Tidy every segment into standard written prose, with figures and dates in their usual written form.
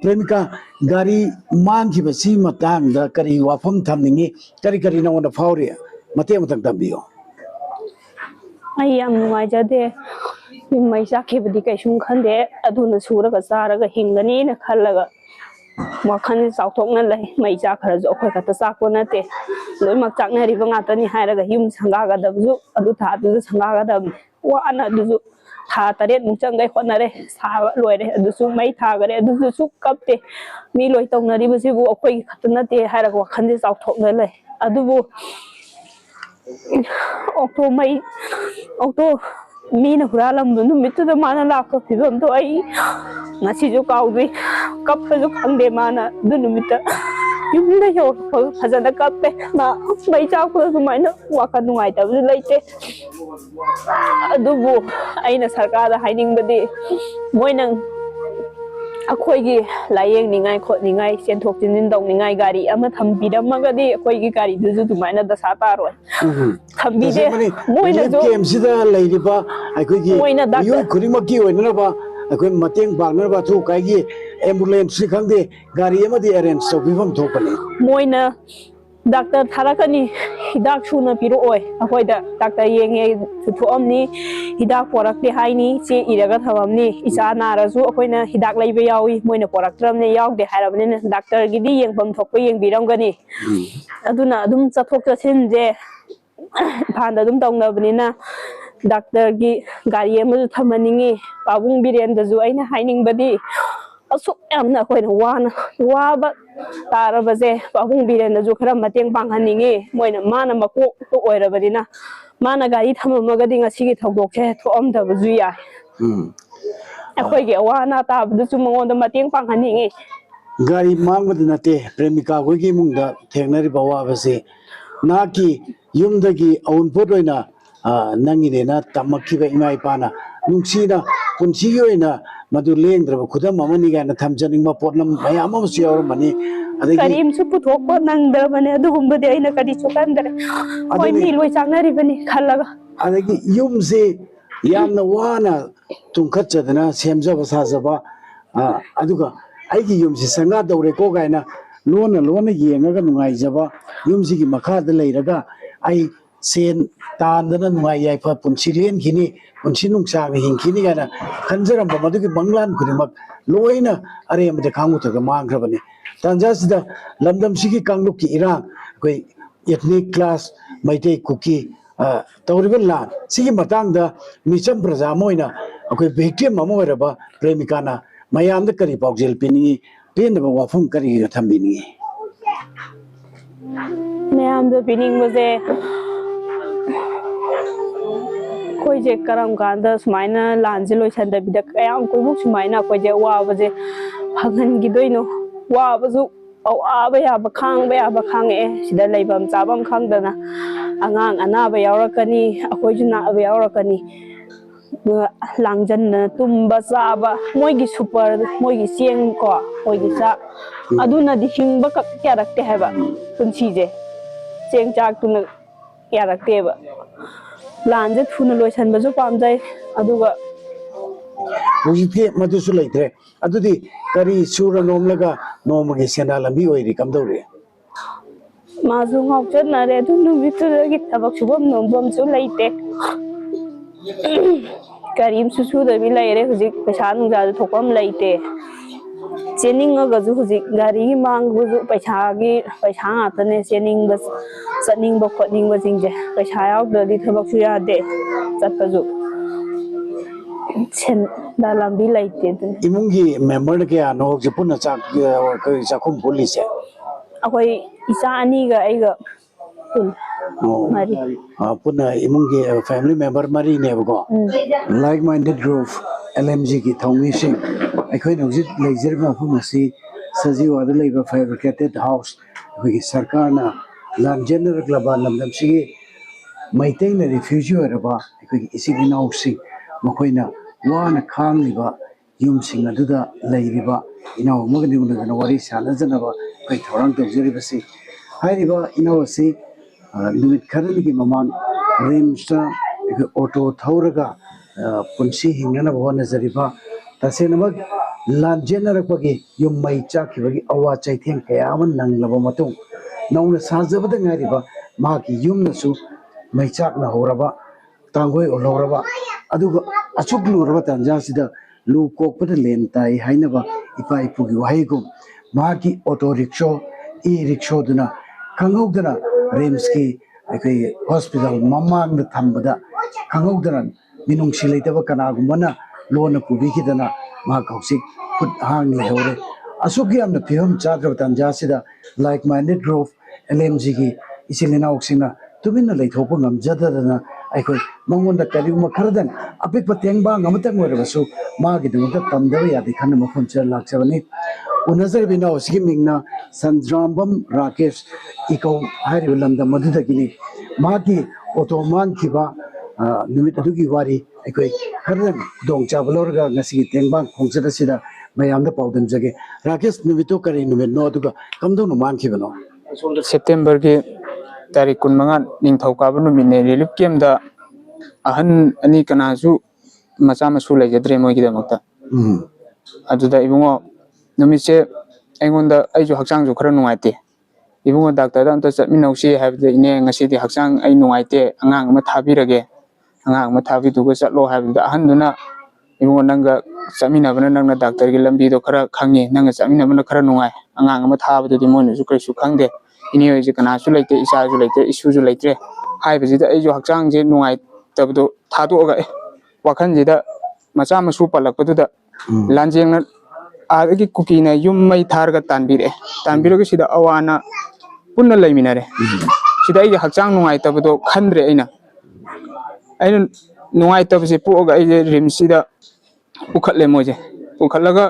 प्रेमिका गाड़ी मांगी बसी मतंग दा करी वाफम थमनिंगी करी करी नवंदा फावरी मते मतंग तंबियो आई याम नुआई जादे मई चाखिबदी कैसुम खंदे अदुन सूरगा चारगा हिंगनी न खल्लगा वाखन चाउथोकना लै मई चाखरजु अखोय खता चाको नते लोइमक चाकनरिबा ngaतनी हायरगा युम संगागदबजु अदु थादु संगागदब वाना दुजु था तरे नुचंगै होनरे साबा लोइरे अदुसु मई थागरे अदुसु कपते मी लोइ तौनरिबसिबु अखोय खता नते हायरगा वाखन चाउथोकना लै अदुबु ऑक्टो मई ऑक्टो मीन हुरालम नुमितुदा माना लाखो फिबम तो आई ngasijo kaudui kappajo khangde mana du numita yumda yo phajana kappe ma mai chakko sumaina waka nungai tabu leite adubu aina sarkar da haining badi moinang akhoi gi layeng ningai khot ningai senthok tin dong ningai gari ama thambidamaga di akhoi gi gari du dumaina da sa ta roi thambide moina jo game sida leiriba akhoi gi yu khurima ki oina ba अखोई मतेंग पागनर बाथु काइगी ambulance सिखंगदे गाड़ी एमदि arrange तौबिफम थोपने Moina doctor थारकनी हिदाक सुना पिरोय अखोइदा doctor येंगे सुथोमनी हिदाक पोरक्ते हाइनी चे इरगा थवमनी इचा नारजु अखोइना हिदाक लैबे यावी Moina पोरक्त्रमने यावदे हारबने doctor गिदी येंबम थोपे येंबिरमगनी अदुना अदुम चथोक चसिन जे फांदा अदुम तौनबनिना doctor की गाड़ी अमजु थमनिंगी पाबुंग बिरेंदजु आइना हाइनिंग बदी असुक यामना अखोइना वाबा तारबजे पाबुंग बिरेंदजु खरा मतेंग पांगहनिंगी मोइना माना मकोक तो ओइरबदिना माना गाड़ी थममगदी ngasiगी थौदोकसे थोअमदबजु याय अखोइगे अवाना ताबदुचु मंगोंदा मतेंग पांगहनिंगी गाड़ी मांगबद नते प्रेमिका गोगी मुंगदा थेगनरि बवाबसे नाकी युमदगी अउनपोट ओइना नंगिनेना तमक्किबा इमा इपाना नुंसीना पुंसीगी ओइना मदु लेंद्रब खुदम अमनि गाना थमजनिंगबा पोटलम मयाम अमसु यावरमनि अदगी करीम सु पुथोकबा नंगदबने अदुगुंबदे आइना कदी चोकंदरे ओइ मी लोइ चांगनरिबनि खल्लगा अदगी युमसे यामना वाना तुंखचदना सेमजबा साजबा अदुगा आइगी युमसे संगा दौरेको गायना लोना येंगगा नुंगाइजबा युमसिगी मखादा लेरगा आई सेन तांदना नुंगाइ याइफा पुंसिरेन खिनी पुंसि नुंसाग हिंखिनी गाना खंजरम मदुगी बंगलान खुदिमक लोइना अरेमदे खांगुतगा मांग्रबनी तंजासिदा लमदम सिगी कांगलुकी इरांग कोई एथनिक क्लास मैते कुकी तौरिबा लान सिगी मतांगदा मिचम प्रजा मोइना अखोई विक्टिम अमा ओइरबा प्रेमिकाना मयामदा करी पाउजेल पिनी पेनबा वाफम करी थंबिनी मयामदा पिनिंग बजे कोइजे करम कांदा सुमाइना लांजे लोइसंदबिदा कयाम कोइबुक सुमाइना कोइजे वाबजे फगनगिदोइनो वाबजु अवाबा याबा खांगे सिदा लैबम चाबम खांदना अंगांग अनाबा यावरकनी अखोइजु नाबा यावरकनी लांजन तुम्बा चाबा मोइगी सुपर मोइगी चेंग को मोइगी चा अदुना दिहिंगबा क्यारक्ते हैबा पुंसीजे चेंग चाक तुना क्यारक्तेबा लांजे थुना लोइसनबजु पामजाय अदुगा हुजिथे मदुसु लैथ्रे अदुदी करी सुरा नोमलगा नोमगे सेना लंबी ओइरि कमदौरे माजु ngawchatnare adu numitudagi tabak subam nombam su leite karim susu da bi leire hujik paisa nungja ju thokam leite chening ga ju hujik gari mang bu ju paisa atane chening bas saning ba khotning ba jingje paisa yaw da di thabak su ya de chatpaju chen da lambi leite imungi member ke ano je punna chak chakhum police akoi isa ani ga aiga pun mari punna imungi family member mari ne bako like minded group LMG ki thongmi sing akhoi nojit leisure ma phumasi sajiwa da leiba fabricated house wi sarkar na lan general club lamdam si maitai na refugee oraba akhoi isi ginau sing makoina wana khangliba yum sing aduda leiriba inaw magni unna wari sanajana kai thorang tawjari basi hairiba inaw si limit kharani ki mamang rimsta auto thauraga punsi hingana bhona jariba tasenamag ꯂꯥꯟꯖꯦꯟꯅꯔꯛꯄꯒꯤ ꯌꯨꯝ ꯃꯩ ꯆꯥꯛꯈꯤꯕꯒꯤ ꯑꯋꯥ ꯆꯩꯊꯦꯡ ꯀꯌꯥ ꯑꯃ ꯅꯪꯂꯕ ꯃꯇꯨꯡ ꯅꯧꯅ ꯁꯥꯖꯕꯗ ꯉꯥꯏꯔꯤꯕ ꯃꯍꯥꯛꯀꯤ ꯌꯨꯝꯅꯁꯨ ꯃꯩ ꯆꯥꯛꯅꯍꯧꯔꯕ ꯇꯥꯡꯒꯣꯏ ꯑꯣꯜꯍꯧꯔꯕ ꯑꯗꯨꯒ ꯑꯁꯨꯛ ꯂꯨꯔꯕ ꯇꯥꯟꯖꯥꯁꯤꯗ ꯂꯨ ꯀꯣꯛꯄꯗ ꯂꯦꯟ ꯇꯥꯏ ꯍꯥꯏꯅꯕ ꯏꯄꯥ ꯏꯄꯨꯒꯤ ꯋꯥꯍꯩꯒꯨꯝ ꯃꯍꯥꯛꯀꯤ ꯑꯣꯇꯣ ꯔꯤꯛꯁꯣ ꯏ ꯔꯤꯛꯁꯣꯗꯨꯅ ꯈꯪꯍꯧꯗꯅ ꯔꯤꯝꯁꯀꯤ ꯑꯩꯈꯣꯏꯒꯤ ꯍꯣꯁꯄꯤꯇꯥꯜ ꯃꯃꯥꯡꯗ ꯊꯝꯕꯗ ꯈꯪꯍꯧꯗꯅ ꯃꯤꯅꯨꯡꯁꯤ ꯂꯩꯇꯕ ꯀꯅꯥꯒꯨꯝꯕꯅ ꯂꯣꯟꯅ ꯄꯨꯕꯤꯈꯤꯗꯅ ꯃꯍꯥꯛ ꯍꯧꯖꯤꯛ ꯈꯨꯠ ꯍꯥꯡꯅ ꯂꯩꯍꯧꯔꯦ ꯑꯁꯨꯛ ꯌꯥꯝꯅ ꯐꯤꯕꯝ ꯆꯥꯗ꯭ꯔꯕ ꯇꯥꯟꯖꯥꯁꯤꯗ ꯂꯥꯏꯛ ꯃꯥꯏꯟꯗꯦꯠ ꯒ꯭ꯔꯨꯞ LMGꯒꯤ ꯏꯆꯤꯜ ꯏꯅꯥꯎꯁꯤꯡꯅ ꯇꯨꯃꯤꯟꯅ ꯂꯩꯊꯣꯛꯄ ꯉꯝꯖꯗꯗꯅ ꯑꯩꯈꯣꯏ ꯃꯉꯣꯟꯗ ꯀꯔꯤꯒꯨꯝꯕ ꯈꯔꯗꯪ ꯑꯄꯤꯛꯄ ꯇꯦꯡꯕꯥꯡ ꯑꯃꯇꯪ ꯑꯣꯏꯔꯕꯁꯨ ꯃꯥꯒꯤꯗꯃꯛꯇ ꯇꯝꯗꯕ ꯌꯥꯗꯦ ꯈꯟꯅ ꯃꯐꯝꯁꯤꯗ ꯂꯥꯛꯆꯕꯅꯤ ꯎꯅꯖꯔꯤꯕ ꯏꯅꯥꯎ ꯑꯁꯤꯒꯤ ꯃꯤꯡꯅ ꯁꯟꯗ꯭ꯔꯥꯝꯕꯝ ꯔꯥꯀꯦꯁ ꯏꯀꯧ ꯍꯥꯏꯔꯤꯕ ꯂꯝꯗꯝ ꯑꯗꯨꯗꯒꯤꯅꯤ ꯃꯍꯥꯛꯀꯤ ꯑꯣꯇꯣ ꯃꯥꯡꯈꯤꯕ ꯅꯨꯃꯤꯠ ꯑꯗꯨꯒꯤ ꯋꯥꯔꯤ ꯑꯩꯈꯣꯏ ꯈꯔꯗꯪ ꯈꯨꯗꯣꯡꯆꯥꯕ ꯂꯧꯔꯒ ꯉꯁꯤꯒꯤ ꯇꯦꯡꯕꯥꯡ ꯈꯣꯡꯆꯠ ꯑꯁꯤꯗ ꯃꯌꯥꯝꯗ ꯄꯥꯎꯗꯝꯖꯒꯦ ꯔꯥꯀꯦꯁ ꯅꯨꯃꯤꯠꯇꯨ ꯀꯔꯤ ꯅꯨꯃꯤꯠꯅꯣ ꯑꯗꯨꯒ ꯀꯝꯗꯧꯅ ꯃꯥꯡꯈꯤꯕꯅꯣ ꯁꯦꯞꯇꯦꯝꯕꯔꯒꯤ ꯇꯥꯔꯤꯛ 25 ꯅꯤꯡꯊꯧꯀꯥꯕ ꯅꯨꯃꯤꯠꯅꯦ ꯔꯤꯂꯤꯐ ꯀꯦꯝꯗ ꯑꯍꯟ ꯑꯅꯤ ꯀꯅꯥꯁꯨ ꯃꯆꯥ ꯃꯁꯨ ꯂꯩꯖꯗ꯭ꯔꯦ ꯃꯣꯏꯒꯤꯗꯃꯛꯇ ꯑꯗꯨꯗ ꯏꯕꯨꯡꯉꯣ ꯅꯨꯃꯤꯠꯁꯦ ꯑꯩꯉꯣꯟꯗ ꯑꯩꯁꯨ ꯍꯛꯆꯥꯡꯁꯨ ꯈꯔ ꯅꯨꯡꯉꯥꯏꯇꯦ ꯏꯕꯨꯡꯉꯣ ꯗꯥꯛꯇꯔꯗ ꯑꯝꯇ ꯆꯠꯃꯤꯟꯅꯧꯁꯤ ꯍꯥꯏꯕꯗ ꯏꯅꯦ ꯉꯁꯤꯗꯤ ꯍꯛꯆꯥꯡ ꯑꯩ ꯅꯨꯡꯉꯥꯏꯇꯦ ꯑꯉꯥꯡ ꯑꯃ ꯊꯥꯕꯤꯔꯒꯦ ꯑꯉꯥꯡ ꯑꯃ ꯊꯥꯕꯤꯗꯨꯒ ꯆꯠꯂꯣ ꯍꯥꯏꯕꯗꯨꯗ ꯑꯍꯟꯗꯨꯅ ꯏꯕुंगो नंगा चमीनाबना नंगना डॉक्टर की लंबी दो खरा खंगे नंगा चमीनाबना खरा नुंगाय अंगांग अमा थाबदुदि मोनसु करिसु खंगदे इनि होइजे कनासु लेते इसासु लेते इशुजु लेते हाइबजिदा अइजु हक्चांग जे नुंगाय तबदो थादोगा वाखनजिदा मचा मसु पलकपदुदा लांजेंगना आदगी कुकीना युम मई थारगा तानबिरगे सिदा अवाना पुन्ना लैमिनारे सिदा अइजे हक्चांग नुंगाय तबदो खंद्रे अइना नुंगाय तबसे पोगा अइजे रिमसिदा पुखले मोजे पुखलगा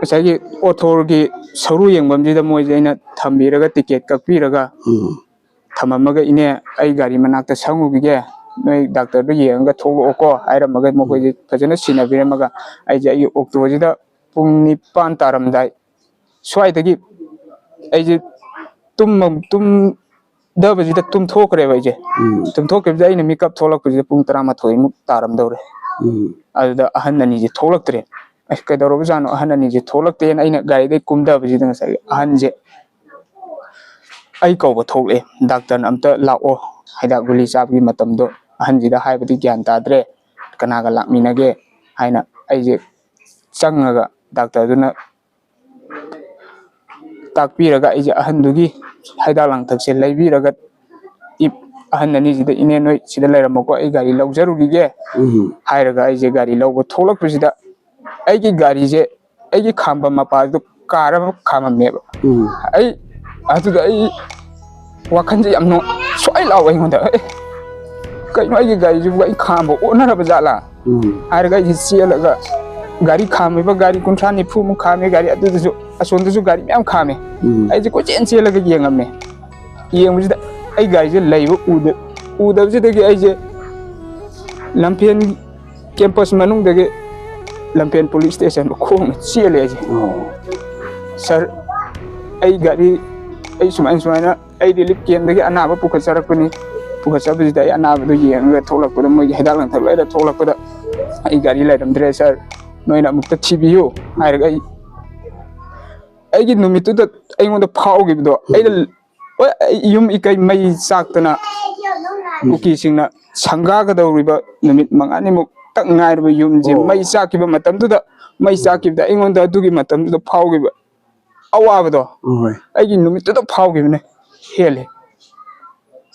असागी ऑथोरगी सरू येंगबमजिदा मोजे अइना थंबिरगा टिकेट ककपिरगा थममगा इने अइ गाड़ी मनाक्ता संगुगिगे नोय डॉक्टर दो येंगा थोलोको आइरमगा मकोजे फजना सिनाबिरमगा अइजे अइ ऑक्टोजिदा पुंग 9 तारमदाय स्वाइदगी अइजे तुम दबजिदा तुम थोकरेबा अइजे तुम थोकरेबजा अइना मेकअप थोलकपजिदा पुंग 13 मुक तारमदौरे अदुदा अहन अनिजे थोलक्तरे अस कदरबजानो अहन अनिजे थोलक्तेन अइना गाइदे कुमदबजिदा ngसाइ अहनजे अइ कौबा थोले डॉक्टर अमता लाओ हाइदा गुली चाबगी मतमदो अहनजिदा हाइबदि ज्ञान ताद्रे कनागा लाकमिनगे हाइना अइजे चंगगा डॉक्टर दुना ताकपिरगा अइजे अहनदुगी हाइदा लांगथकसे लैबिरगा इप अहन अनिजिदा इने नोय सिदा लैरमको अइ गाड़ी लौजरुगिगे हाइरगा अइजे गाड़ी लौबो थोलकपजिदा अइगी गाड़ीजे अइगी खांबा मपादो कारम खाममेबा अइ अदुदा अइ वाखनजे यामनो सोइ लाव अइगोंदा कइनो अइगी गाड़ीजु अइ खांबो ओनरबा जाला हाइरगा अइजे चेलगा गाड़ी खामेबा गाड़ी 30 निफु मु खामे गाड़ी अदुदसु असोंदसु गाड़ी म्याम खामे अइजे कोचेन चेलगा येंगमने येंगबजिदा अइ गाड़ीजे लैबो उदबजिदगी अइजे लंपेन कैंपस मनुंगदगे लंपेन पुलिस स्टेशन खोंग चेले अइजे सर अइ गाड़ी अइ सुमाइना अइ रिलीफ केंदगे अनाबा पुखचरकपनि पुखचबजिदा अइ अनाबदो येंगगा थोलकपदा मोइ हिदाक लांथक लैदा थोलकपदा अइ गाड़ी लैरमद्रे सर नोइना मुक्ता थिबियो हाइरगा अइगी नुमितुदा अइगोंदा फावगिबदो अइदा युम इकै मई चाक्तना कुकी सिंगना संगागदौरिबा नुमित मंगानिमुक तक नाइरबा युमजे मई चाकिबा मतमदुदा मई चाकिबदा अइगोंदा अदुगी मतमदुदा फावगिबा अवाबदो अइगी नुमितुदा फावगिबने हेले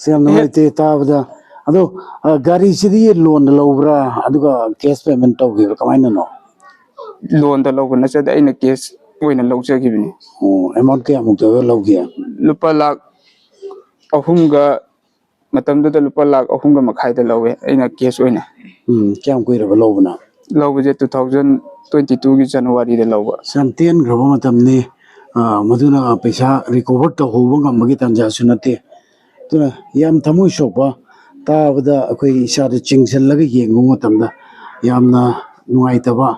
सेम नोइते ताबदा अदो गाड़ी सिदी लोन लौब्रा अदुगा कैश पेमेंट तौगिबा कमाइना नो लोन दा लौबा नचदा अइना कैश ओइना लौजगिबने अमाउंट क्या मुक्ता लौगिया लुपा लाख अहुमगा मतमदुदा लुपा लाख अहुमगा मखाइदा लौवे अइना कैश ओइना क्या कुइरबा लौबना लौबजे 2022 की जनवरी दे लौबा संतेन ग्रबा मतमने मधुना पैसा रिकवर तौहोबा ngambagi tanjasu nate tuna yam thamoi sokpa ताबदा अखोई इसादे चिंगसलगा येंगो मतमदा यामना नुआइतबा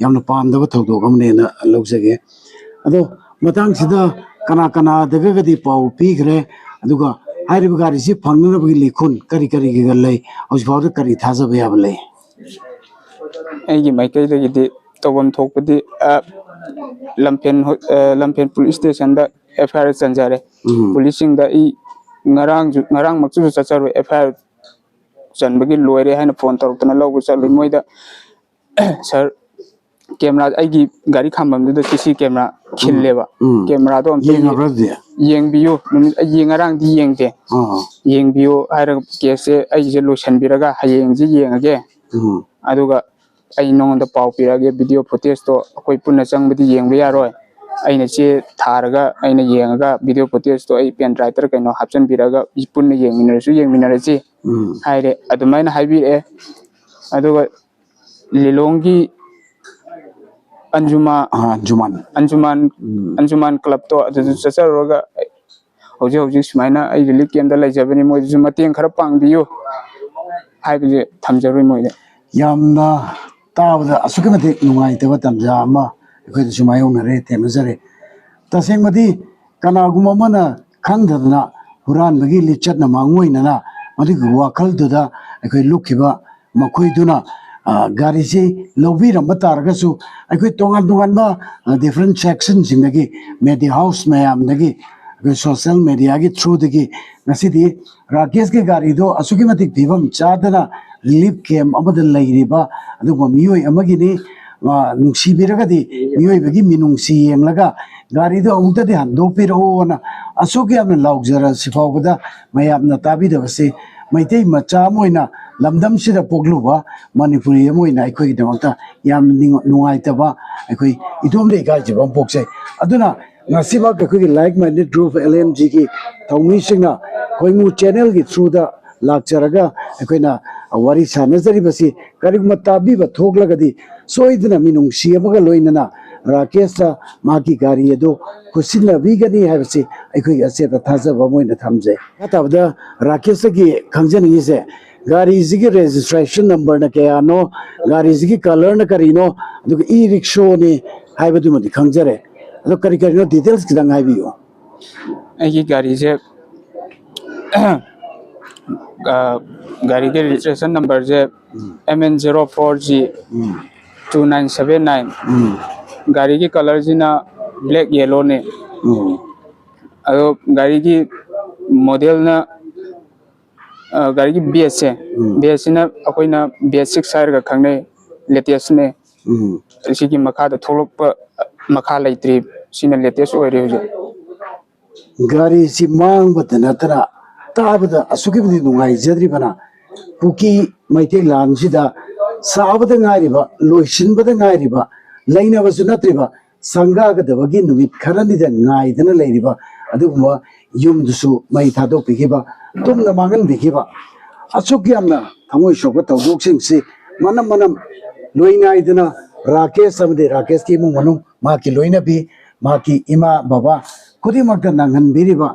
यामना पामदबा थौदोक अमनेना लौजगे अदो मतंगसिदा कना कना दगगदी पाउ पीखरे अदुगा हाइरिबा गारिसि फंगनबगी लिखुन करी करी गे लई हौजफावदा करी थाजबा याब लई एगी माइकैदगी tawam thokpadi lampen police station da FIR chanjare policing da I ngarang maksu chacharu FIR chanbagi loire haina phone tortana lobu chalu moida sir camera aigi gari khambam da CC camera khilleba camera do am yeng biyo ngarang di yengte yeng biyo ara case ai je lotion biraga hayeng ji yengage aduga ai nong da pau pirage video footage to akoi punna changbadi yengba yaroi aina che tharaga aina yengaga video footage to ai pen writer kaino hapchan biraga punna yengminarachi haire adumaina haibire aduga lilongi Anjuman club to chacharoga hoji sumaina ai relief camp da laijabani moi ju mateng khara pangbiyo haibje thamjarui moide yamna tabda asuke mate nungai teba tamja ama ekhoi sumai onare temjare tasengmadi kanaguma mana khangdana huran bagi lichat na mangoina na madi wakal duda ekhoi lukhiba makhoi duna gari si lobby ram bataragasu ekhoi tongan ba different sections jingagi media house mayam dagi social media gi through dagi nasidi rakesh ke gari do asuki matik bibam chadana relief camp amada lairiba adugo miyoi amagini nungsi biragadi miyoi bagi minungsi yenglaga gari do amta de hando piro na asuki amna laugjara sifawada mayamna tabida base maitei macha moina lamdam sida pogluba manipuri moina ekhoi damata yam nungai taba ekhoi idom de ga jibam pokse aduna ngasiba ekhoi like minded group LMG ki thongmi singna khoimu channel gi through da lakcharaga ekhoina wari sanazari basi karigma tabi ba thoglagadi soidna minung siamaga loinana rakesh maki gari edo kusina bigani habsi ekhoi ase ta thaja ba moina thamje katabda rakesh gi khangjani ise gari zigi registration number na kaya no gari zigi color na karino aduga e-rickshaw ni haibadu madi khangjare ado kari no details kidang haibiyo ai gari je gari ke registration number je MN04G 2979 gari ki color jina black yellow ne ado gari ki model na gari ki BS na akoina BS6 sire ga khangne latest ne sigi makha da tholok pa makha laitri sina latest oire hoje gari si mang batana tara tabada asuki bidi nungai jadri bana puki maite lan sida sabada ngairiba loishin bada ngairiba laina basu natriba sanga ga dabagi numit kharani da ngai dana lairiba aduguma yum dusu mai thado pigiba tumna mangan bigiba asuki amna thamoi shokba tawdok singsi manam loina idana rakesh amde rakesh ki mu manu ma ki loina bi ma ki ima baba kudi makta nangan biriba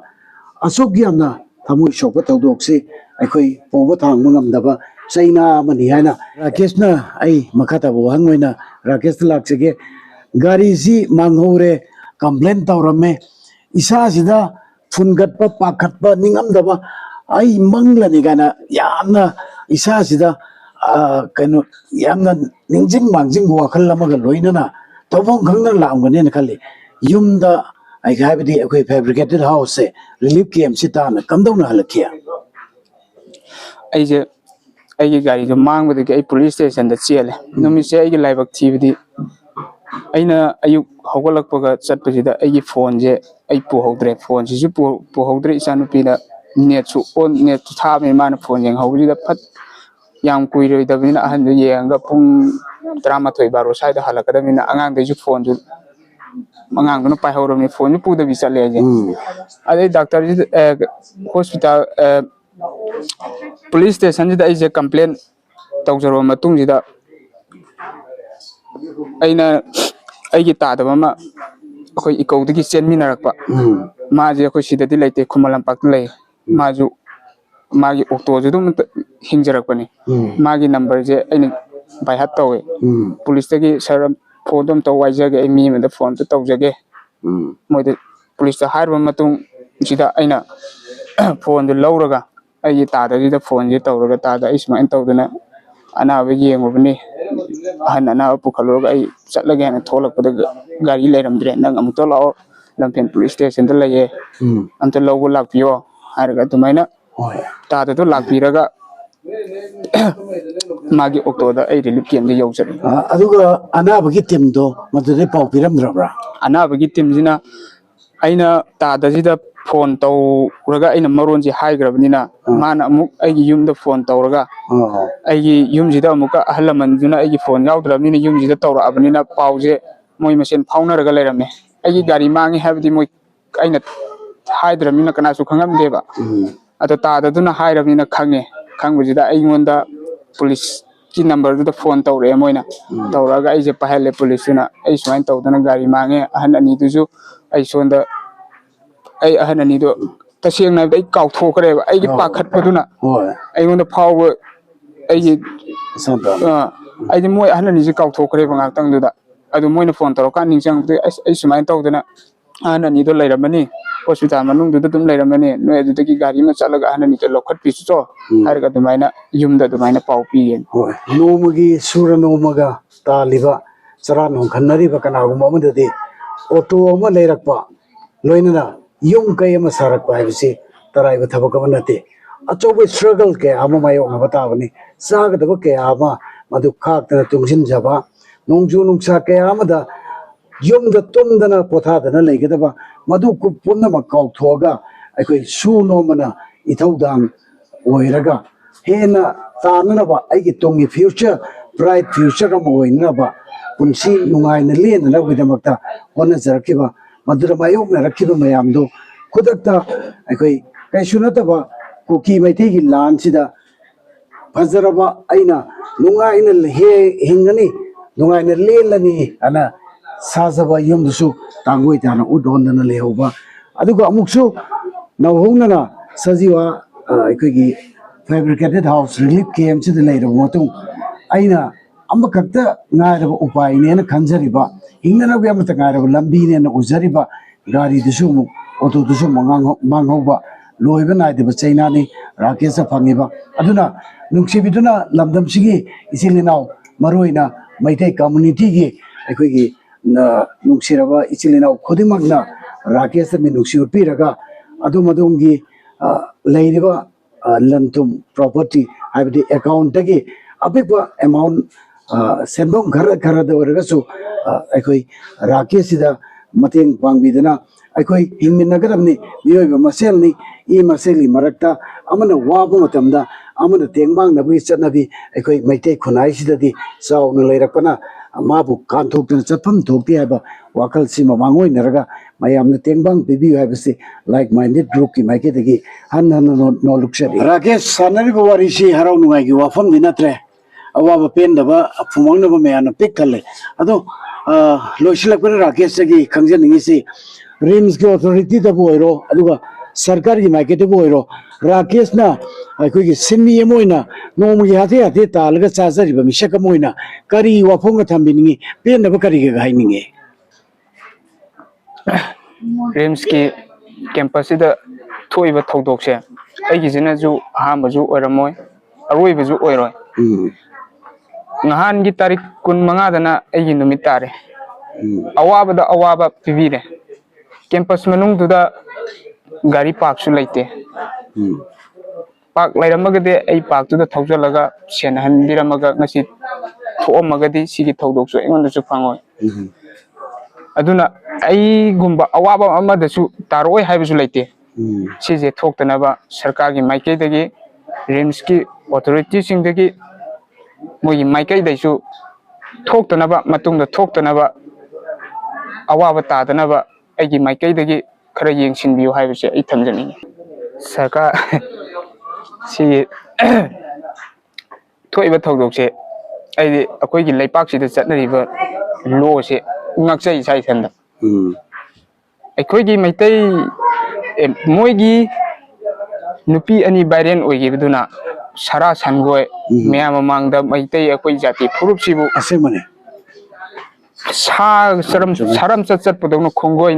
asuki amna thamoi shokba tawdokse akhoi pobo thang mangam daba chaina mani haina rakesh na ai makhata bo hangoina rakesh lakchege gari si manghore complaint tawrame isa sida phungatpa pakhatpa ningam daba ai manglani gana yamna isa sida kaino yamna ningjing mangjing wakhal lamaga loinana tawong khangna laamgane na khali yumda ai gaibdi akhoi fabricated house relief camp sitana kamdawna halakhiya ai gari jo mangbadi ai police station da chele numise ai laibak thibdi aina ayuk hogolakpaga chatpasida ai phone je ai pu hogdre phone ji pu hogdre isanu pina net su on net tha me man phone yang hogdida phat yang kuiroi dabina ahan je yanga pung drama thoi baro saida halakada mina angang de ju phone ju mangang no pai horomni phone ju pu da bi chale je ade doctor ji hospital police station ji da ai je complaint tawjaro matung ji da aina aigi tadaba ma akhoi ikowdagi chenminarakpa maje akhoi sidadi laite khumalampak lay maju magi okto ju dum hingjarakpani magi number je aina by hat tawe police tagi sir phone dum taw waijage ai mi meda phone to tawjage moide police ta harba matung sida aina phone du lawraga ai tada ji da phone je tawraga tada isma in tawdana ana ba yengobani ꯑꯍꯟ ꯑꯅꯥꯕ ꯄꯨꯈꯠꯂꯨꯔꯒ ꯑꯩ ꯆꯠꯂꯒꯦ ꯍꯥꯏꯅ ꯊꯣꯛꯂꯛꯄꯗ ꯒꯥꯔꯤ ꯂꯩꯔꯝꯗ꯭ꯔꯦ ꯅꯪ ꯑꯃꯨꯛꯇ ꯂꯥꯛꯑꯣ ꯂꯝꯐꯦꯟ ꯄꯨꯂꯤꯁ ꯁ꯭ꯇꯦꯁꯟꯗ ꯂꯩꯌꯦ ꯑꯝꯇ ꯂꯧꯕ ꯂꯥꯛꯄꯤꯌꯣ ꯍꯥꯏꯔꯒ ꯑꯗꯨꯃꯥꯏꯅ ꯇꯥꯗꯗꯣ ꯂꯥꯛꯄꯤꯔꯒ ꯃꯥꯒꯤ ꯑꯣꯛꯇꯣꯗ ꯑꯩ ꯔꯤꯂꯤꯐ ꯀꯦꯝꯗ ꯌꯧꯖꯔꯦ ꯑꯗꯨꯒ ꯑꯅꯥꯕꯒꯤ ꯇꯤꯝꯗꯣ ꯃꯗꯨꯗꯩ ꯄꯥꯎ ꯄꯤꯔꯝꯗ꯭ꯔꯕ꯭ꯔꯥ ꯑꯅꯥꯕꯒꯤ ꯇꯤꯝꯁꯤꯅ ꯑꯩꯅ ꯇꯥꯗꯁꯤꯗ ꯐꯣꯟ ꯇꯧꯔꯒ ꯑꯩꯅ ꯃꯔꯣꯟꯁꯤ ꯍꯥꯏꯈ꯭ꯔꯕꯅꯤ나 ꯃꯥꯅ ꯑꯃꯨꯛ ꯑꯩꯒꯤ ꯌꯨꯝꯗ ꯐꯣꯟ ꯇꯧꯔꯒ ꯑꯩꯒꯤ ꯌꯨꯝꯁꯤꯗ ꯑꯃꯨꯛꯀ ꯑꯍꯜ ꯂꯃꯟꯗꯨꯅ ꯑꯩꯒꯤ ꯐꯣꯟ ꯌꯥꯎꯗ꯭ꯔꯕꯅꯤꯅ ꯌꯨꯝꯁꯤꯗ ꯇꯧꯔꯛꯑꯕꯅꯤꯅ ꯄꯥꯎꯁꯦ ꯃꯣꯏ ꯃꯁꯦꯟ ꯐꯥꯎꯅꯔꯒ ꯂꯩꯔꯝꯃꯦ ꯑꯩꯒꯤ ꯒꯥꯔꯤ ꯃꯥꯡꯉꯤ ꯍꯥꯏꯕꯗꯤ ꯃꯣꯏ ꯑꯩꯅ ꯍꯥꯏꯗ꯭ꯔꯕꯅꯤꯅ ꯀꯅꯥꯁꯨ ꯈꯪꯉꯝꯗꯦꯕ ꯑꯗꯣ ꯇꯥꯗꯗꯨꯅ ꯍꯥꯏꯔꯕꯅꯤꯅ ꯈꯪꯉꯦ ꯈꯪꯕꯁꯤꯗ ꯑꯩꯉꯣꯟꯗ ꯄꯨꯂꯤꯁꯀꯤ ꯅꯝꯕꯔꯗꯨꯗ ꯐꯣꯟ ꯇꯧꯔꯛꯑꯦ ꯃꯣꯏꯅ ꯇꯧꯔꯒ ꯑꯩꯁꯦ ꯄꯥꯏꯍꯜꯂꯦ ꯄꯨꯂꯤꯁꯇꯨꯅ ꯑꯩ ꯁꯨꯃꯥꯏꯅ ꯇꯧꯗꯅ ꯒꯥꯔꯤ ꯃꯥꯡꯉꯦ ꯑꯍꯟ ꯑꯅꯤꯗꯨꯁꯨ ꯑꯩ ꯁꯣꯟꯗ ꯑꯩ ꯑꯍꯟ ꯑꯅꯤꯗꯣ ꯇꯁꯦꯡꯅ ꯍꯥꯏꯕꯗ ꯑꯩ ꯀꯥꯎꯊꯣꯛꯈ꯭ꯔꯦꯕ ꯑꯩꯒꯤ ꯄꯥꯈꯠꯄꯗꯨꯅ ꯑꯩꯉꯣꯟꯗ ꯐꯥꯎꯕ ꯑꯩꯒꯤ ꯑꯩꯗꯤ ꯃꯣꯏ ꯑꯍꯟ ꯑꯅꯤꯁꯦ ꯀꯥꯎꯊꯣꯛꯈ꯭ꯔꯦꯕ ꯉꯥꯛꯇꯪꯗꯨꯗ ꯑꯗꯨ ꯃꯣꯏꯅ ꯐꯣꯟ ꯇꯧꯔꯀꯥꯟꯗ ꯅꯤꯡꯁꯤꯡꯉꯛꯄꯗꯒꯤ ꯑꯁ ꯑꯩ ꯁꯨꯃꯥꯏꯅ ꯇꯧꯗꯅ ꯑꯍꯟ ꯑꯅꯤꯗꯣ ꯂꯩꯔꯝꯃꯅꯤ ꯍꯣꯁꯄꯤꯇꯥꯜ ꯃꯅꯨꯡꯗꯨꯗ ꯑꯗꯨꯝ ꯂꯩꯔꯝꯃꯅꯤ ꯅꯣꯏ ꯑꯗꯨꯗꯒꯤ ꯒꯥꯔꯤ ꯑꯃ ꯆꯠꯂꯒ ꯑꯍꯟ ꯑꯅꯤꯗꯣ ꯂꯧꯈꯠꯄꯤꯆꯣ ꯍꯥꯏꯔꯒ ꯑꯗꯨꯃꯥꯏꯅ ꯌꯨꯝꯗ ꯑꯗꯨꯃꯥꯏꯅ ꯄꯥꯎ ꯄꯤꯌꯦ ꯅꯣꯡꯃꯒꯤ ꯁꯨꯔ ꯅꯣꯡꯃꯒ ꯇꯥꯜꯂꯤꯕ ꯆꯔꯥ ꯅꯣꯡꯈꯟꯅꯔꯤꯕ ꯀꯅꯥꯒꯨꯝꯕ ꯑꯃꯗꯗꯤ ꯑꯣꯇꯣ ꯑꯃ ꯂꯩꯔꯛꯄ ꯂꯣꯏꯅꯅ ꯌꯨꯝ ꯀꯩ ꯑꯃ ꯁꯥꯔꯛꯄ ꯍꯥꯏꯕꯁꯤ ꯇꯔꯥꯏꯕ ꯊꯕꯛ ꯑꯃ ꯅꯠꯇꯦ ꯑꯆꯧꯕ ꯁ꯭ꯇ꯭ꯔꯒꯜ ꯀꯌꯥ ꯑꯃ ꯃꯥꯌꯣꯛꯅꯕ ꯇꯥꯕꯅꯤ ꯆꯥꯒꯗꯕ ꯀꯌꯥ ꯑꯃ ꯃꯗꯨ ꯈꯥꯛꯇꯅ ꯇꯨꯡꯁꯤꯟꯖꯕ ꯅꯣꯡꯖꯨ ꯅꯨꯡꯁꯥ ꯀꯌꯥ ꯑꯃꯗ ꯌꯨꯝꯗ ꯇꯨꯝꯗꯅ ꯄꯣꯊꯥꯗꯅ ꯂꯩꯒꯗꯕ ꯃꯗꯨ ꯄꯨꯝꯅꯃꯛ ꯀꯥꯎꯊꯣꯛꯑꯒ ꯑꯩꯈꯣꯏ ꯁꯨ ꯅꯣꯝꯕꯅ ꯏꯊꯧꯗꯥꯡ ꯑꯣꯏꯔꯒ ꯍꯦꯟꯅ ꯇꯥꯅꯅꯕ ꯑꯩꯒꯤ ꯇꯨꯡꯒꯤ ꯐ꯭ꯌꯨꯆꯔ ꯕ꯭ꯔꯥꯏꯠ ꯐ꯭ꯌꯨꯆꯔ ꯑꯃ ꯑꯣꯏꯅꯅꯕ ꯄꯨꯟꯁꯤ ꯅꯨꯡꯉꯥꯏꯅ ꯂꯦꯟꯅꯅꯕꯒꯤꯗꯃꯛꯇ ꯍꯣꯠꯅꯖꯔꯛꯈꯤꯕ ꯃꯗꯨꯗ ꯃꯥꯌꯣꯛꯅꯔꯛꯈꯤꯕ ꯃꯌꯥꯝꯗꯨ ꯈꯨꯗꯛꯇ ꯑꯩꯈꯣꯏ ꯀꯩꯁꯨ ꯅꯠꯇꯕ ꯀꯨꯀꯤ ꯃꯩꯇꯩꯒꯤ ꯂꯥꯟꯁꯤꯗ ꯐꯖꯔꯕ ꯑꯩꯅ ꯅꯨꯡꯉꯥꯏꯅ ꯍꯤꯡꯒꯅꯤ ꯅꯨꯡꯉꯥꯏꯅ ꯂꯦꯜꯂꯅꯤ ꯑꯅ ꯁꯥꯖꯕ ꯌꯨꯝꯗꯨꯁꯨ ꯇꯥꯡꯒꯣꯏ ꯇꯥꯅ ꯎꯠ ꯍꯣꯟꯗꯅ ꯂꯩꯍꯧꯕ ꯑꯗꯨꯒ ꯑꯃꯨꯛꯁꯨ ꯅꯧꯍꯧꯅꯅ ꯁꯖꯤꯋꯥ ꯑꯩꯈꯣꯏꯒꯤ ꯐꯦꯕ꯭ꯔꯤꯀꯦꯇꯦꯠ ꯍꯥꯎꯁ ꯔꯤꯂꯤꯐ ꯀꯦꯝꯞꯁꯤꯗ ꯂꯩꯔꯕ ꯃꯇꯨꯡ ꯑꯩꯅ ꯑꯃꯈꯛꯇ ꯉꯥꯏꯔꯕ ꯎꯄꯥꯏꯅꯦꯅ ꯈꯟꯖꯔꯤꯕ ꯍꯤꯡꯅꯅꯕꯒꯤ ꯑꯃꯠꯇ ꯉꯥꯏꯔꯕ ꯂꯝꯕꯤꯅꯦꯅ ꯎꯖꯔꯤꯕ ꯒꯥꯔꯤꯗꯨꯁꯨ ꯑꯃꯨꯛ ꯑꯣꯇꯣꯗꯨꯁꯨ ꯑꯃꯨꯛ ꯃꯥꯡꯍꯧꯕ ꯂꯣꯏꯕ ꯅꯥꯏꯗꯕ ꯆꯩꯅꯥꯅꯤ ꯔꯥꯀꯦꯁꯇ ꯐꯪꯉꯤꯕ ꯑꯗꯨꯅ ꯅꯨꯡꯁꯤꯕꯤꯗꯨꯅ ꯂꯝꯗꯝꯁꯤꯒꯤ ꯏꯆꯤꯜ ꯏꯅꯥꯎ ꯃꯔꯨꯑꯣꯏꯅ ꯃꯩꯇꯩ ꯀꯝꯃꯨꯅꯤꯇꯤꯒꯤ ꯑꯩꯈꯣꯏꯒꯤ ꯅꯨꯡꯁꯤꯔꯕ ꯏꯆꯤꯜ ꯏꯅꯥꯎ ꯈꯨꯗꯤꯡꯃꯛꯅ ꯔꯥꯀꯦꯁꯇ ꯃꯤꯅꯨꯡꯁꯤ ꯎꯠꯄꯤꯔꯒ ꯑꯗꯣꯝ ꯑꯗꯣꯝꯒꯤ ꯂꯩꯔꯤꯕ ꯂꯟ ꯊꯨꯝ ꯄ꯭ꯔꯣꯄꯔꯇꯤ ꯍꯥꯏꯕꯗꯤ ꯑꯦꯀꯥꯎꯟꯇꯒꯤ ꯑꯄꯤꯛꯄ ꯑꯦꯃꯥꯎꯟ ꯁꯦꯟꯐꯝ ꯈꯔꯗ ꯑꯣꯏꯔꯒꯁꯨ ꯑꯩꯈꯣꯏ ꯔꯥꯀꯦꯁꯁꯤꯗ ꯃꯇꯦꯡ ꯄꯥꯡꯕꯤꯗꯅ ꯑꯩꯈꯣꯏ ꯍꯤꯡꯃꯤꯟꯅꯒꯗꯕꯅꯤ ꯃꯤꯑꯣꯏꯕ ꯃꯁꯦꯜꯅꯤ ꯏ ꯃꯁꯦꯜꯒꯤ ꯃꯔꯛꯇ ꯑꯃꯅ ꯋꯥꯕ ꯃꯇꯝꯗ ꯑꯃꯅ ꯇꯦꯡꯕꯥꯡꯅꯕꯒꯤ ꯆꯠꯅꯕꯤ ꯑꯩꯈꯣꯏ ꯃꯩꯇꯩ ꯈꯨꯟꯅꯥꯏꯁꯤꯗꯗꯤ ꯆꯥꯎꯅ ꯂꯩꯔꯛꯄꯅ ꯃꯥꯕꯨ ꯀꯥꯟꯊꯣꯛꯇꯨꯅ ꯆꯠꯐꯝ ꯊꯣꯛꯇꯦ ꯍꯥꯏꯕ ꯋꯥꯈꯜꯁꯤ ꯃꯃꯥꯡ ꯑꯣꯏꯅꯔꯒ ꯃꯌꯥꯝꯅ ꯇꯦꯡꯕꯥꯡ ꯄꯤꯕꯤꯌꯨ ꯍꯥꯏꯕꯁꯤ ꯂꯥꯏꯛ ꯃꯥꯏꯟꯗꯦꯗ ꯒ꯭ꯔꯨꯞꯀꯤ ꯃꯥꯏꯀꯩꯗꯒꯤ ꯍꯟꯅ ꯅꯣꯜꯂꯨꯛꯆꯔꯤ ꯔꯥꯀꯦꯁ ꯁꯥꯟꯅꯔꯤꯕ ꯋꯥꯔꯤꯁꯤ ꯍꯔꯥꯎ ꯅꯨꯡꯉꯥꯏꯒꯤ ꯋꯥꯐꯝꯗꯤ ꯅꯠꯇ꯭ꯔꯦ ꯑꯋꯥꯕ ꯄꯦꯟꯗꯕ ꯐꯨꯃꯥꯡꯅꯕ ꯃꯌꯥꯝꯅ ꯄꯤꯛ ꯊꯜꯂꯦ ꯑꯗꯣ ꯂꯣꯏꯁꯤꯜꯂꯛꯄꯗ ꯔꯥꯀꯦꯁꯇꯒꯤ ꯈꯪꯖꯅꯤꯡꯉꯤꯁꯤ ꯔꯤꯝꯁꯀꯤ ꯑꯣꯊꯣꯔꯤꯇꯤꯗꯕꯨ ꯑꯣꯏꯔꯣ ꯑꯗꯨꯒ ꯁꯔꯀꯥꯔꯒꯤ ꯃꯥꯏꯀꯩꯗꯕꯨ ꯑꯣꯏꯔꯣ ꯔꯥꯀꯦꯁꯅ ꯑꯩꯈꯣꯏꯒꯤ ꯁꯤꯟꯃꯤ ꯑꯃ ꯑꯣꯏꯅ ꯅꯣꯡꯃꯒꯤ ꯍꯥꯊꯦ ꯍꯥꯊꯦ ꯇꯥꯜꯂꯒ ꯆꯥꯖꯔꯤꯕ ꯃꯤꯁꯛ ꯑꯃ ꯑꯣꯏꯅ ꯀꯔꯤ ꯋꯥꯐꯝꯒ ꯊꯝꯕꯤꯅꯤꯡꯉꯤ ꯄꯦꯟꯗꯕ ꯀꯔꯤꯒ ꯍꯥꯏꯅꯤꯡꯉꯤ ꯔꯤꯝꯁꯀꯤ ꯀꯦꯝꯄꯁꯁꯤꯗ ꯊꯣꯛꯏꯕ ꯊꯧꯗꯣꯛꯁꯦ ꯑꯩꯒꯤꯁꯤꯅꯁꯨ ꯑꯍꯥꯟꯕꯁꯨ ꯑꯣꯏꯔꯝꯃꯣꯏ ꯑꯔꯣꯏꯕꯁꯨ ꯑꯣꯏꯔꯣꯏ ꯅꯍꯥꯟꯒꯤ ꯇꯥꯔꯤꯛ 25ꯗꯅ ꯑꯩꯒꯤ ꯅꯨꯃꯤꯠ ꯇꯥꯔꯦ ꯑꯋꯥꯕꯗ ꯑꯋꯥꯕ ꯄꯤꯕꯤꯔꯦ ꯀꯦꯝꯄꯁ ꯃꯅꯨꯡꯗꯨꯗ ꯒꯥꯔꯤ ꯄꯥꯔꯛꯁꯨ ꯂꯩꯇꯦ ꯄꯥꯔꯛ ꯂꯩꯔꯝꯃꯒꯗꯤ ꯑꯩ ꯄꯥꯔꯛꯇꯨꯗ ꯊꯧꯖꯤꯜꯂꯒ ꯁꯦꯟꯅꯍꯟꯕꯤꯔꯝꯃꯒ ꯉꯁꯤ ꯊꯣꯛꯑꯝꯃꯒꯗꯤ ꯁꯤꯒꯤ ꯊꯧꯗꯣꯛꯁꯨ ꯑꯩꯉꯣꯟꯗꯁꯨ ꯐꯪꯉꯣꯏ ꯑꯗꯨꯅ ꯑꯩꯒꯨꯝꯕ ꯑꯋꯥꯕ ꯑꯃꯗꯁꯨ ꯇꯥꯔꯛꯑꯣꯏ ꯍꯥꯏꯕꯁꯨ ꯂꯩꯇꯦ ꯁꯤꯁꯦ ꯊꯣꯛꯇꯅꯕ ꯁꯔꯀꯥꯔꯒꯤ ꯃꯥꯏꯀꯩꯗꯒꯤ ꯔꯤꯝꯁꯀꯤ ꯑꯣꯊꯣꯔꯤꯇꯤꯁꯤꯡꯗꯒꯤ ꯃꯣꯏꯒꯤ ꯃꯥꯏꯀꯩꯗꯩꯁꯨ ꯊꯣꯛꯇꯅꯕ ꯃꯇꯨꯡꯗ ꯊꯣꯛꯇꯅꯕ ꯑꯋꯥꯕ ꯇꯥꯗꯅꯕ ꯑꯩꯒꯤ ꯃꯥꯏꯀꯩꯗꯒꯤ ꯈꯔ ꯌꯦꯡꯁꯤꯟꯕꯤꯌꯨ ꯍꯥꯏꯕꯁꯦ ꯑꯩ ꯊꯝꯖꯅꯤꯡꯉꯤ ꯁꯔꯀꯥꯔ ꯁꯤꯒꯤ ꯊꯣꯛꯏꯕ ꯊꯧꯗꯣꯛꯁꯦ ꯑꯩꯗꯤ ꯑꯩꯈꯣꯏꯒꯤ ꯂꯩꯄꯥꯛꯁꯤꯗ ꯆꯠꯅꯔꯤꯕ ꯂꯣꯁꯦ ꯉꯥꯛꯆꯩ ꯏꯁꯥ ꯏꯊꯟꯗ ꯑꯩꯈꯣꯏꯒꯤ ꯃꯩꯇꯩ ꯃꯣꯏꯒꯤ ꯅꯨꯄꯤ ꯑꯅꯤ ꯚꯥꯏꯔꯦꯟ ꯑꯣꯏꯈꯤꯕꯗꯨꯅ ꯁꯔꯥ ꯁꯟꯒꯣꯏ ꯃꯌꯥꯝ ꯃꯃꯥꯡꯗ ꯃꯩꯇꯩ ꯑꯩꯈꯣꯏ ꯖꯥꯇꯤ ꯐꯨꯔꯨꯞꯁꯤꯕꯨ ꯑꯁꯦꯡꯕꯅꯤ ꯁꯥꯔꯝꯆꯠ ꯆꯠꯄꯗꯧꯅ ꯈꯣꯡꯒꯣꯏ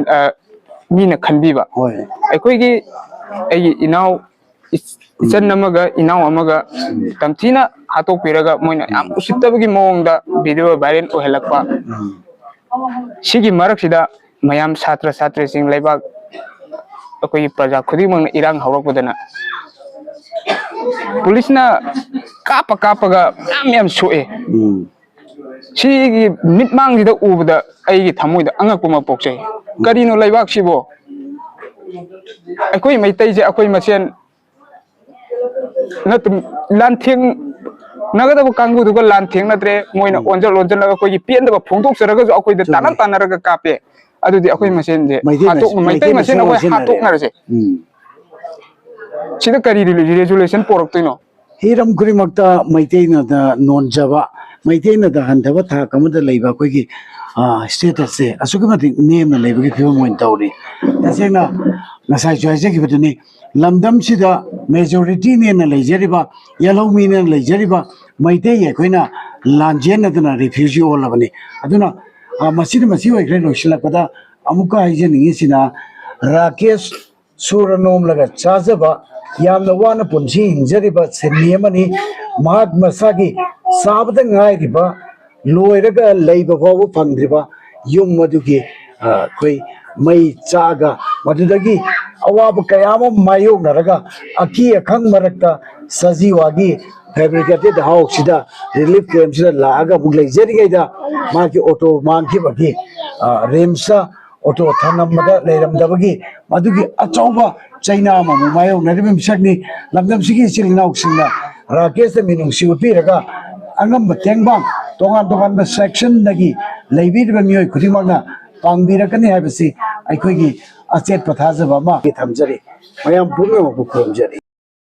ꯃꯤꯅ ꯈꯟꯕꯤꯕ ꯑꯩꯈꯣꯏꯒꯤ ꯑꯩꯒꯤ ꯏꯅꯥꯎ ꯏꯆꯟ ꯑꯃꯒ ꯏꯅꯥꯎ ꯑꯃꯒ ꯇꯝꯊꯤꯅ ꯍꯥꯠꯇꯣꯛꯄꯤꯔꯒ ꯃꯣꯏꯅ ꯌꯥꯝ ꯎꯁꯤꯠꯇꯕꯒꯤ ꯃꯑꯣꯡꯗ ꯚꯤꯗꯤꯑꯣ ꯚꯥꯏꯔꯦꯜ ꯑꯣꯏꯍꯜꯂꯛꯄ ꯁꯤꯒꯤ ꯃꯔꯛꯁꯤꯗ ꯃꯌꯥꯝ ꯁꯥꯇ꯭ꯔ ꯁꯥꯇ꯭ꯔꯤꯁꯤꯡ ꯂꯩꯕꯥꯛ ꯑꯩꯈꯣꯏꯒꯤ ꯄ꯭ꯔꯖꯥ ꯈꯨꯗꯤꯡꯃꯛꯅ ꯏꯔꯥꯡ ꯍꯧꯔꯛꯄꯗꯅ ꯄꯨꯂꯤꯁꯅ ꯀꯥꯞꯄꯒ ꯌꯥꯝ ꯁꯣꯛꯑꯦ ꯁꯤꯒꯤ ꯃꯤꯠꯃꯥꯡꯁꯤꯗ ꯎꯕꯗ ꯑꯩꯒꯤ ꯊꯃꯣꯏꯗ ꯑꯉꯛꯄ ꯑꯃ ꯄꯣꯛꯆꯩ ꯀꯔꯤꯅꯣ ꯂꯩꯕꯥꯛꯁꯤꯕꯣ ꯑꯩꯈꯣꯏ ꯃꯩꯇꯩꯁꯦ ꯑꯩꯈꯣꯏ ꯃꯁꯦꯟ ꯂꯥꯟꯊꯦꯡꯅꯒꯗꯕ ꯀꯥꯡꯕꯨꯗꯨꯒ ꯂꯥꯟꯊꯦꯡꯅꯗ꯭ꯔꯦ ꯃꯣꯏꯅ ꯑꯣꯟꯁꯤꯜꯂꯒ ꯑꯩꯈꯣꯏꯒꯤ ꯄꯦꯟꯗꯕ ꯐꯣꯡꯗꯣꯛꯆꯔꯒꯁꯨ ꯑꯩꯈꯣꯏꯗ ꯇꯥꯟꯅꯔꯒ ꯀꯥꯞꯄꯦ ꯑꯗꯨꯗꯤ ꯑꯩꯈꯣꯏ ꯃꯁꯦꯟꯁꯦ ꯃꯩꯇꯩ ꯃꯁꯦꯟ ꯑꯩꯈꯣꯏ ꯍꯥꯠꯇꯣꯛꯅꯔꯁꯦ sida kari resolution poroktoino hiram kurimakta maitena da nonjaba maitena da handaba tha kamada leiba koigi status se asugimati name na leiba ki phim moin tawri tasena nasai choice ki biduni lamdam sida majority ne na leijariba yellow mi ne leijariba maitei ye koina lanjen na dana refugee olabani aduna masi oi gre losilakada amuka haijeni sina rakesh suranom laga chajaba yamna wana punji injariba seniyamani mahak masagi sabda ngairiba loiraga leiba babu pangriba yum madugi koi mai chaga madudagi awaba kayama mayok naraga aki akhang marakta sajiwagi fabricated house sida relief camp sida laaga buglai jerigaida maki auto mangki bagi remsa auto thanamada leiramdabagi madugi achauba China mamu mayo narimim sakni lamdam sigi silinauk singna rakesh minung siupiraga angam batengbang tongan ba section nagi leibir ba mioi khudimagna pangbirakani habisi aikhoigi achet pathajaba ma thamjari mayam purna ma bukhomjari